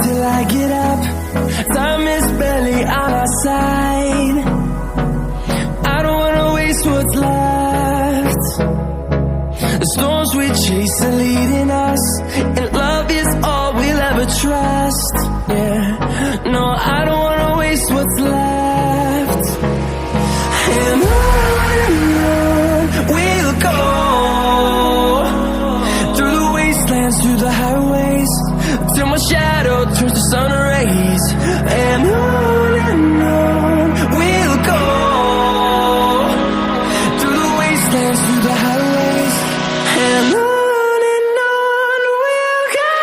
Till I get up, time is barely on our side. I don't wanna waste what's left. The storms we chase are leading us, and love is all we'll ever trust. Yeah, no, I don't wanna waste what's left. And on we'll go, through the wastelands, through the highways, till my shadow turns to sun rays. And on we'll go, through the wastelands, through the highways, and on we'll go.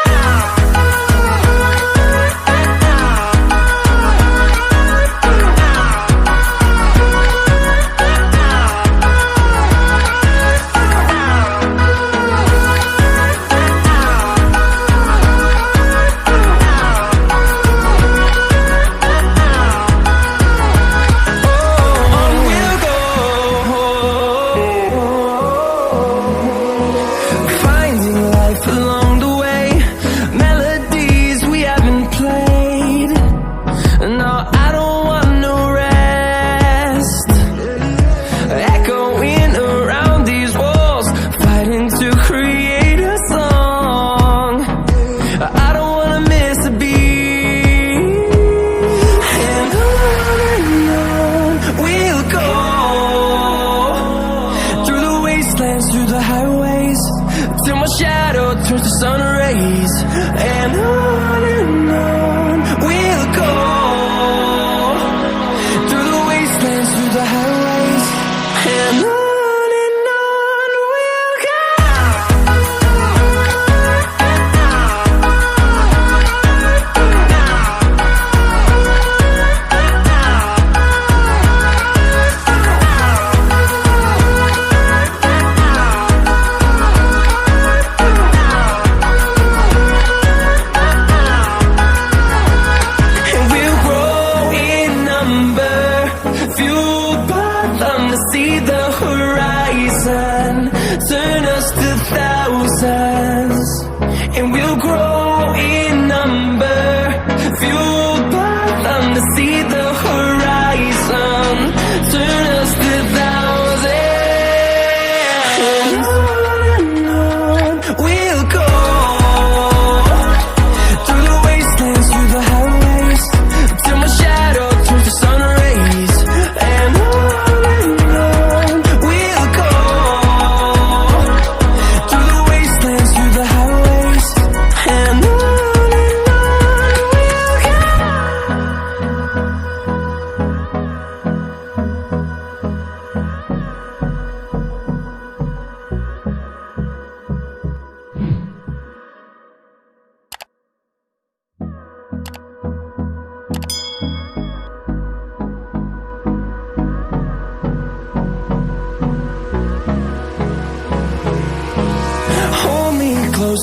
Through the highways, till my shadow turns to sun rays. And on we'll go, through the wastelands, through the highways, and on we'll go. See the horizon, turn us to thousands, and we'll grow in number, fueled by them to see the horizon, turn us to thousands, and on we'll go, through the wastelands, through the highways, till my shadow turns to sun rays. And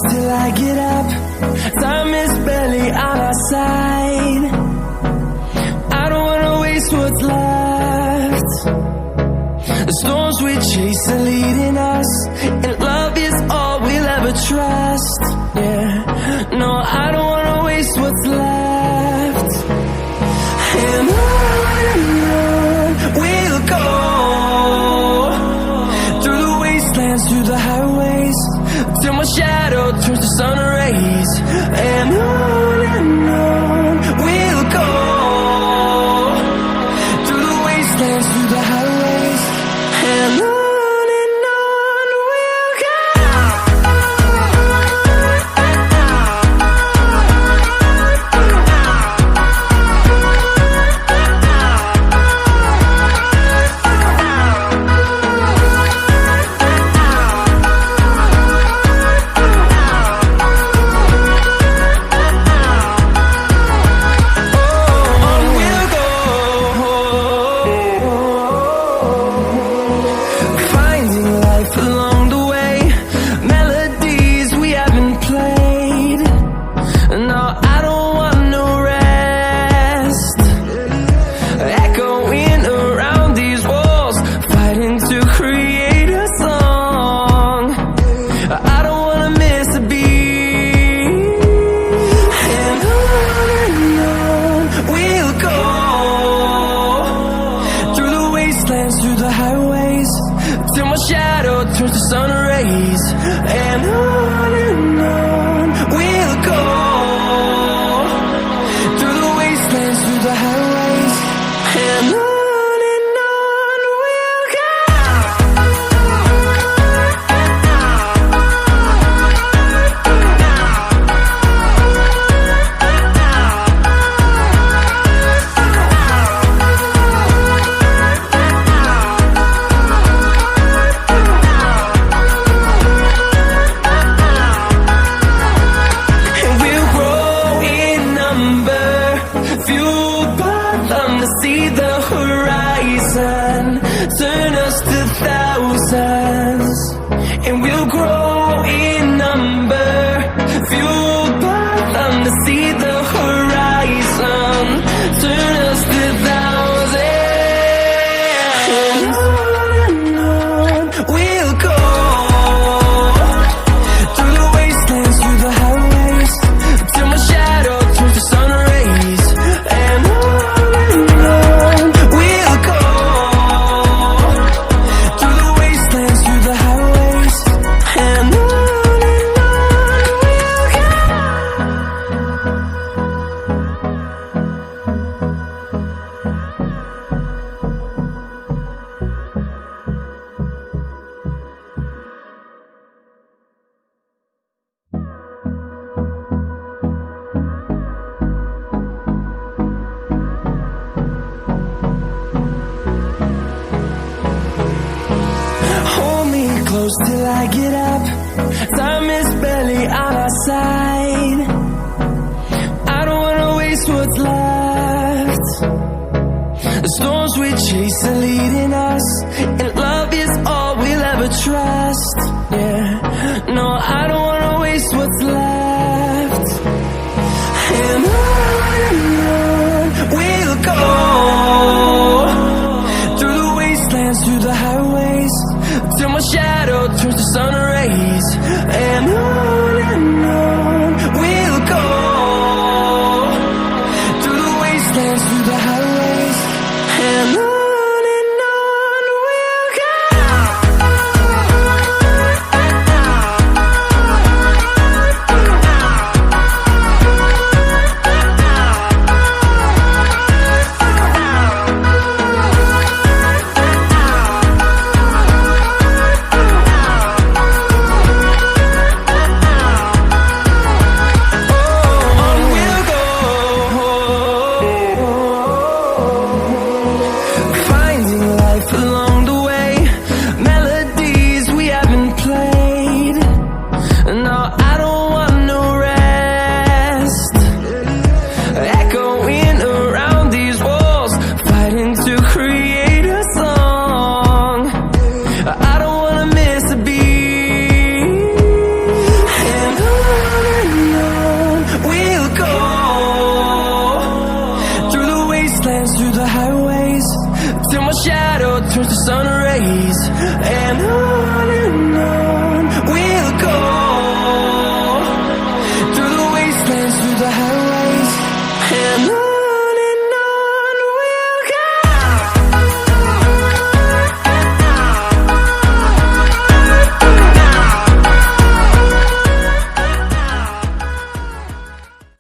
till I get up, time is barely on our side. I don't wanna waste what's left. The storms we chase are leading us, and love is all we'll ever trust. Yeah, no, I don't wanna waste what's left. And on we'll go, through the wastelands, through the highways, till my shadow turns to sun rays. And on we'll go, through the wastelands, through the highways, and on we'll go. we'll create a song. I don't wanna miss a beat. And on we'll go, through the wastelands, through the highways, till my shadow turns to sun rays. And on we'll go, through the wastelands, through the highways, and on we'll go. And we'll grow in number, fueled by them to see the horizon, turn us to thousands. And we'll grow in number, fueled by them to see the horizon, turn us to thousands. And on we'll go, through the wastelands, through the highways, till my shadow turns to sun rays. And on we'll go, through the wastelands, through the highways, and on we'll go. Hold me close till I get up. Time is barely on our side. I don't wanna waste what's left. The storms we chase are leading us, and love is all we'll ever trust. Yeah, no, I don't wanna waste what's left. And on we'll go, through the wastelands, through the highways, till my shadow turns to sun